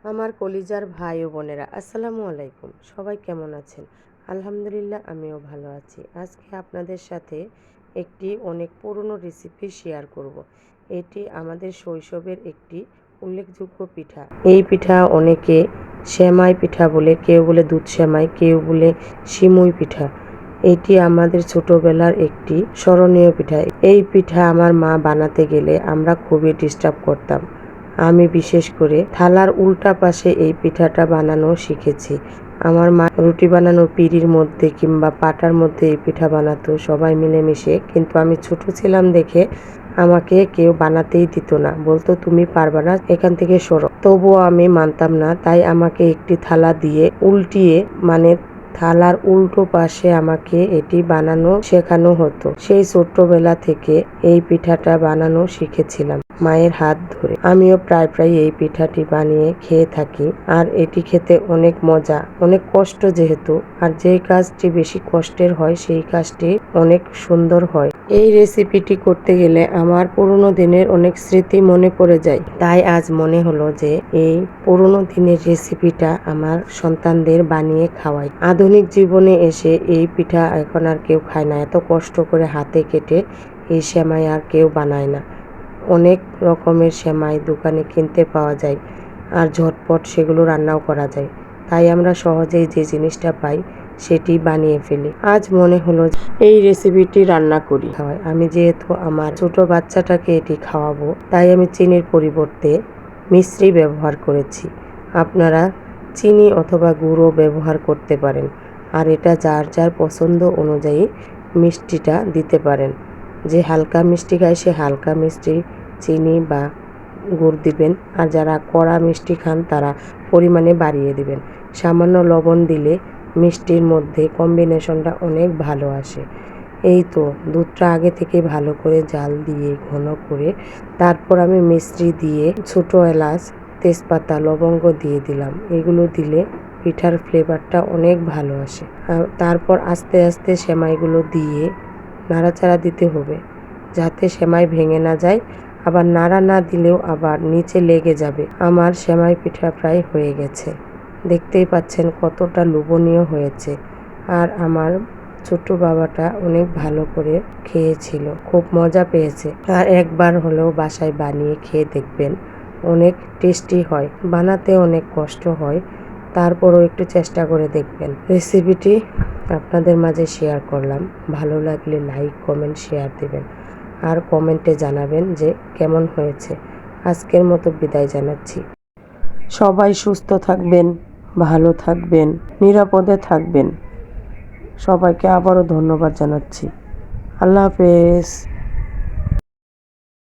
আমার কলিজার ভাই ও বোনেরা, আসসালামু আলাইকুম। সবাই কেমন আছেন? আলহামদুলিল্লাহ, আমিও ভালো আছি। আজকে আপনাদের সাথে একটি অনেক পুরনো রেসিপি শেয়ার করব। এটি আমাদের শৈশবের একটি উল্লেখযোগ্য পিঠা। এই পিঠা অনেকে সেমাই পিঠা বলে, কেউ বলে দুধ সেমাই, কেউ বলে সিমুই পিঠা। এটি আমাদের ছোটবেলার একটি স্মরণীয় পিঠা। এই পিঠা আমার মা বানাতে গেলে আমরা খুবই ডিস্টার্ব করতাম। আমি বিশেষ করে থালার উল্টা পাশে এই পিঠাটা বানানো শিখেছি। আমার মা রুটি বানানোর পিঁড়ির মধ্যে কিংবা পাটার মধ্যে এই পিঠা বানাতো সবাই মিলেমিশে, কিন্তু আমি ছোট ছিলাম দেখে আমাকে কেউ বানাতেই দিত না, বলতো তুমি পারবা না, এখান থেকে সরো। তবুও আমি মানতাম না, তাই আমাকে একটি থালা দিয়ে উল্টিয়ে, মানে থালার উল্টো পাশে আমাকে এটি বানানো শেখানো হতো। সেই ছোট্টবেলা থেকে এই পিঠাটা বানানো শিখেছিলাম মায়ের হাত ধরে। আমিও প্রায় এই পিঠাটি বানিয়ে খেয়ে থাকি। আর এটি খেতে অনেক মজা, অনেক কষ্ট যেহেতু, আর যেই কাজটি বেশি কষ্টের হয় সেই কাজটি অনেক সুন্দর হয়। এই রেসিপিটি করতে গেলে আমার পুরনো দিনের অনেক স্মৃতি মনে পড়ে যায়। তাই আজ মনে হলো যে এই পুরনো দিনের রেসিপিটা আমার সন্তানদের বানিয়ে খাওয়াই। আধুনিক জীবনে এসে এই পিঠা এখন আর কেউ খায় না। এত কষ্ট করে হাতে কেটে এই সেমাই আর কেউ বানায় না। অনেক রকমের সেমাই দোকানে কিনতে পাওয়া যায়, আর ঝটপট সেগুলো রান্নাও করা যায়। তাই আমরা সহজেই যে জিনিসটা পাই সেটি বানিয়ে ফেলি। আজ মনে হলো এই রেসিপিটি রান্না করি। আমি যেহেতু আমার ছোট বাচ্চাটাকে এটি খাওয়াবো, তাই আমি চিনির পরিবর্তে মিশ্রি ব্যবহার করেছি। আপনারা চিনি অথবা গুঁড়ো ব্যবহার করতে পারেন, আর এটা যার যার পছন্দ অনুযায়ী মিষ্টিটা দিতে পারেন। যে হালকা মিষ্টি খায় সে হালকা মিষ্টি চিনি বা গুড় দিবেন, আর যারা কড়া মিষ্টি খান তারা পরিমাণে বাড়িয়ে দিবেন। সামান্য লবণ দিলে মিষ্টির মধ্যে কম্বিনেশনটা অনেক ভালো আসে। এই তো দুধটা আগে থেকে ভালো করে জাল দিয়ে ঘন করে তারপর আমি মিশ্রি দিয়ে ছোটো এলাচ, তেজপাতা, লবঙ্গ দিয়ে দিলাম। এগুলো দিলে পিঠার ফ্লেভারটা অনেক ভালো আসে। তারপর আস্তে আস্তে সেমাইগুলো দিয়ে নাড়াচাড়া দিতে হবে, যাতে সেমাই ভেঙে না যায়। আবার নাড়া না দিলেও আবার নিচে লেগে যাবে। আমার সেমাই পিঠা প্রায় হয়ে গেছে। দেখতেই পাচ্ছেন কতটা লোভনীয় হয়েছে। আর আমার ছোট বাবাটা অনেক ভালো করে খেয়েছিল, খুব মজা পেয়েছে। আর একবার হলেও বাসায় বানিয়ে খেয়ে দেখবেন, অনেক টেস্টি হয়। বানাতে অনেক কষ্ট হয়, তারপরও একটু চেষ্টা করে দেখবেন। রেসিপিটি আপনাদের মাঝে শেয়ার করলাম। ভালো লাগলে লাইক, কমেন্ট, শেয়ার দেবেন, আর কমেন্টে জানাবেন যে কেমন হয়েছে। আজকের মতো বিদায় জানাচ্ছি। সবাই সুস্থ থাকবেন, ভালো থাকবেন, নিরাপদে থাকবেন। সবাইকে আবারও ধন্যবাদ জানাচ্ছি। আল্লাহ হাফেজ।